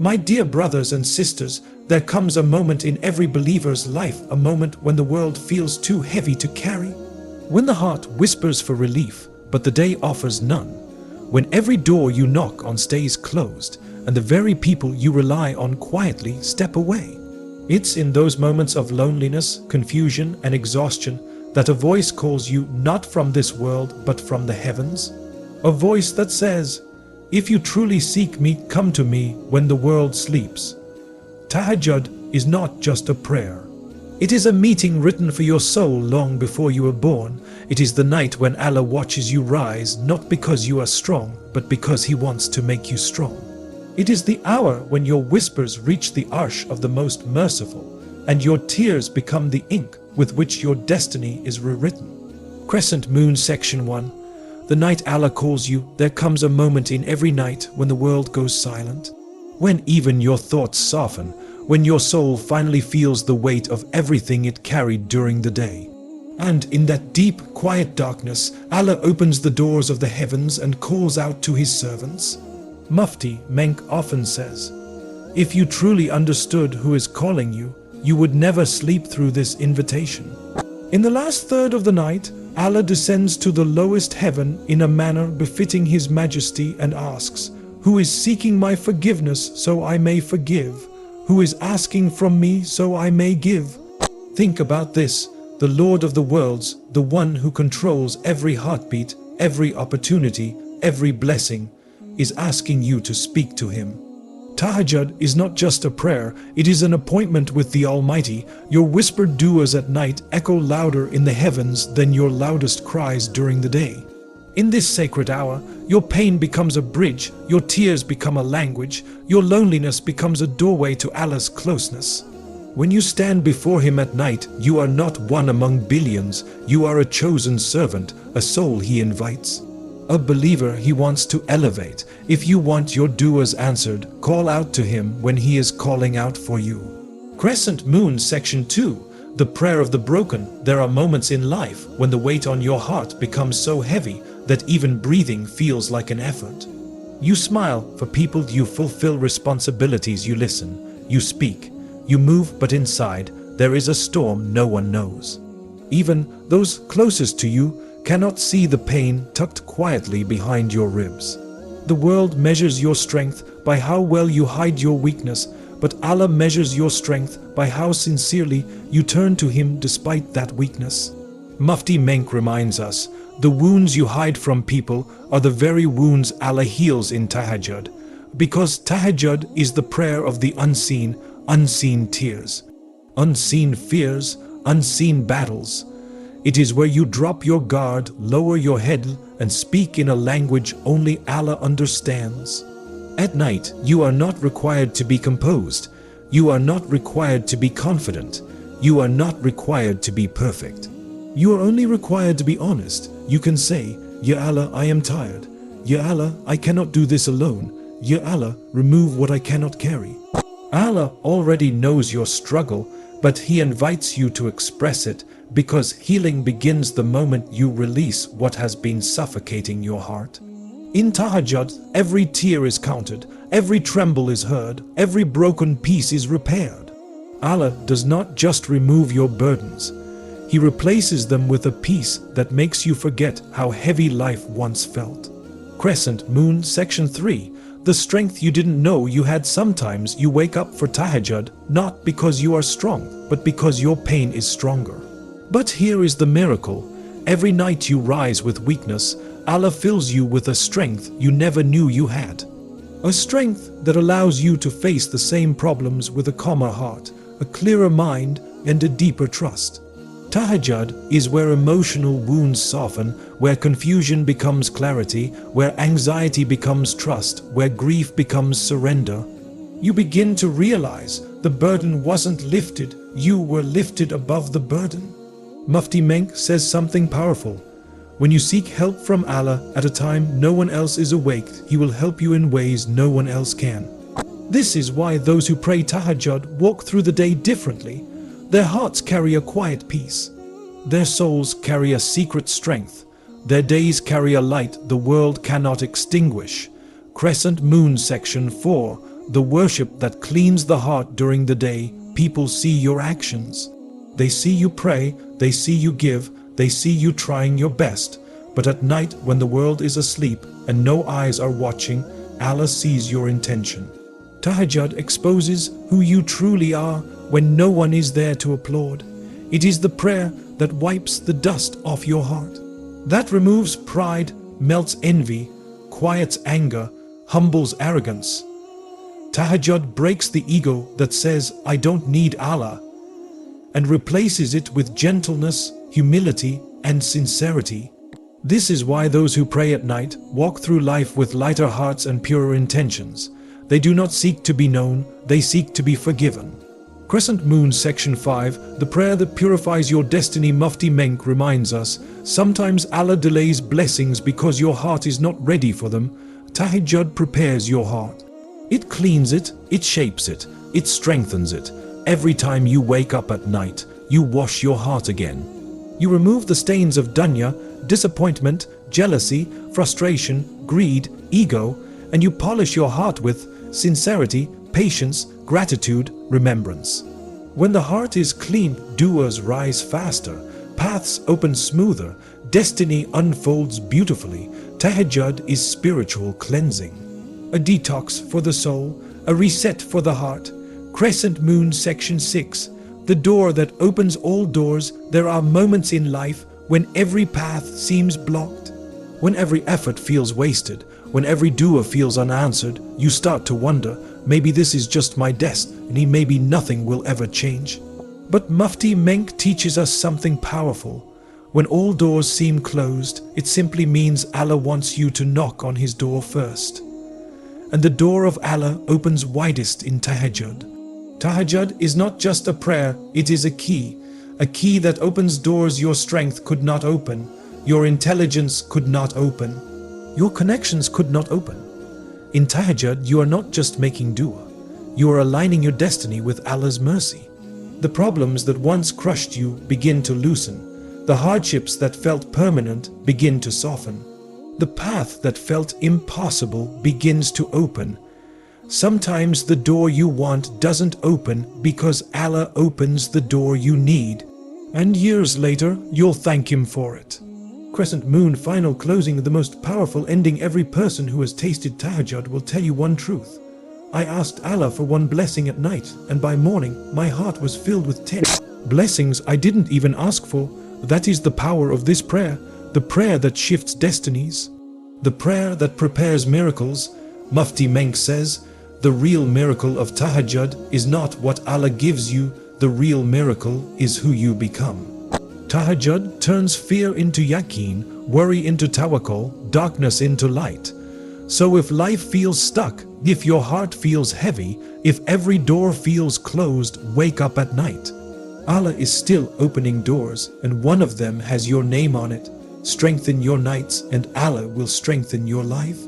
My dear brothers and sisters, there comes a moment in every believer's life, a moment when the world feels too heavy to carry. When the heart whispers for relief, but the day offers none. When every door you knock on stays closed, and the very people you rely on quietly step away. It's in those moments of loneliness, confusion, and exhaustion that a voice calls you not from this world but from the heavens. A voice that says, "If you truly seek me, come to me when the world sleeps." Tahajjud is not just a prayer. It is a meeting written for your soul long before you were born. It is the night when Allah watches you rise, not because you are strong, but because He wants to make you strong. It is the hour when your whispers reach the arsh of the Most Merciful, and your tears become the ink with which your destiny is rewritten. Crescent Moon Section 1. The night Allah calls you, there comes a moment in every night when the world goes silent, when even your thoughts soften, when your soul finally feels the weight of everything it carried during the day. And in that deep, quiet darkness, Allah opens the doors of the heavens and calls out to His servants. Mufti Menk often says, "If you truly understood who is calling you, you would never sleep through this invitation." In the last third of the night, Allah descends to the lowest heaven in a manner befitting His Majesty and asks, "Who is seeking my forgiveness so I may forgive? Who is asking from me so I may give?" Think about this. The Lord of the worlds, the one who controls every heartbeat, every opportunity, every blessing, is asking you to speak to Him. Tahajjud is not just a prayer, it is an appointment with the Almighty. Your whispered du'as at night echo louder in the heavens than your loudest cries during the day. In this sacred hour, your pain becomes a bridge, your tears become a language, your loneliness becomes a doorway to Allah's closeness. When you stand before Him at night, you are not one among billions, you are a chosen servant, a soul He invites. A believer He wants to elevate. If you want your du'as answered, call out to Him when He is calling out for you. Crescent Moon Section 2. The prayer of the broken. There are moments in life when the weight on your heart becomes so heavy that even breathing feels like an effort. You smile for people, you fulfill responsibilities, you listen, you speak, you move, but inside there is a storm no one knows. Even those closest to you cannot see the pain tucked quietly behind your ribs. The world measures your strength by how well you hide your weakness, but Allah measures your strength by how sincerely you turn to Him despite that weakness. Mufti Menk reminds us, the wounds you hide from people are the very wounds Allah heals in Tahajjud, because Tahajjud is the prayer of the unseen, unseen tears, unseen fears, unseen battles. It is where you drop your guard, lower your head, and speak in a language only Allah understands. At night, you are not required to be composed. You are not required to be confident. You are not required to be perfect. You are only required to be honest. You can say, "Ya Allah, I am tired. Ya Allah, I cannot do this alone. Ya Allah, remove what I cannot carry." Allah already knows your struggle, but He invites you to express it, because healing begins the moment you release what has been suffocating your heart. In Tahajjud, every tear is counted, every tremble is heard, every broken piece is repaired. Allah does not just remove your burdens. He replaces them with a peace that makes you forget how heavy life once felt. Crescent Moon Section 3. The strength you didn't know you had. Sometimes you wake up for Tahajjud not because you are strong, but because your pain is stronger. But here is the miracle. Every night you rise with weakness, Allah fills you with a strength you never knew you had. A strength that allows you to face the same problems with a calmer heart, a clearer mind, and a deeper trust. Tahajjud is where emotional wounds soften, where confusion becomes clarity, where anxiety becomes trust, where grief becomes surrender. You begin to realize the burden wasn't lifted, you were lifted above the burden. Mufti Menk says something powerful. When you seek help from Allah at a time no one else is awake, He will help you in ways no one else can. This is why those who pray Tahajjud walk through the day differently. Their hearts carry a quiet peace. Their souls carry a secret strength. Their days carry a light the world cannot extinguish. Crescent Moon Section 4. the worship that cleans the heart during the day. People see your actions. They see you pray, they see you give, they see you trying your best. But at night, when the world is asleep and no eyes are watching, Allah sees your intention. Tahajjud exposes who you truly are when no one is there to applaud. It is the prayer that wipes the dust off your heart, that removes pride, melts envy, quiets anger, humbles arrogance. Tahajjud breaks the ego that says, "I don't need Allah," and replaces it with gentleness, humility, and sincerity. This is why those who pray at night walk through life with lighter hearts and purer intentions. They do not seek to be known, they seek to be forgiven. Crescent Moon Section 5, the prayer that purifies your destiny. Mufti Menk reminds us, sometimes Allah delays blessings because your heart is not ready for them. Tahajjud prepares your heart. It cleans it, it shapes it, it strengthens it. Every time you wake up at night, you wash your heart again. You remove the stains of dunya, disappointment, jealousy, frustration, greed, ego, and you polish your heart with sincerity, patience, gratitude, remembrance. When the heart is clean, doers rise faster, paths open smoother, destiny unfolds beautifully. Tahajjud is spiritual cleansing, a detox for the soul, a reset for the heart. Crescent Moon Section 6, the door that opens all doors. There are moments in life when every path seems blocked, when every effort feels wasted, when every doer feels unanswered. You start to wonder, maybe this is just my destiny, maybe nothing will ever change. But Mufti Menk teaches us something powerful. When all doors seem closed, it simply means Allah wants you to knock on His door first. And the door of Allah opens widest in Tahajjud. Tahajjud is not just a prayer, it is a key that opens doors your strength could not open, your intelligence could not open, your connections could not open. In Tahajjud, you are not just making dua, you are aligning your destiny with Allah's mercy. The problems that once crushed you begin to loosen. The hardships that felt permanent begin to soften. The path that felt impossible begins to open. Sometimes the door you want doesn't open because Allah opens the door you need. And years later, you'll thank Him for it. Crescent Moon Final Closing, the most powerful ending. Every person who has tasted Tahajjud will tell you one truth. I asked Allah for one blessing at night, and by morning my heart was filled with 10 blessings I didn't even ask for. That is the power of this prayer, the prayer that shifts destinies, the prayer that prepares miracles. Mufti Menk says, the real miracle of Tahajjud is not what Allah gives you, the real miracle is who you become. Tahajjud turns fear into yaqeen, worry into tawakkul, darkness into light. So if life feels stuck, if your heart feels heavy, if every door feels closed, wake up at night. Allah is still opening doors, and one of them has your name on it. Strengthen your nights, and Allah will strengthen your life.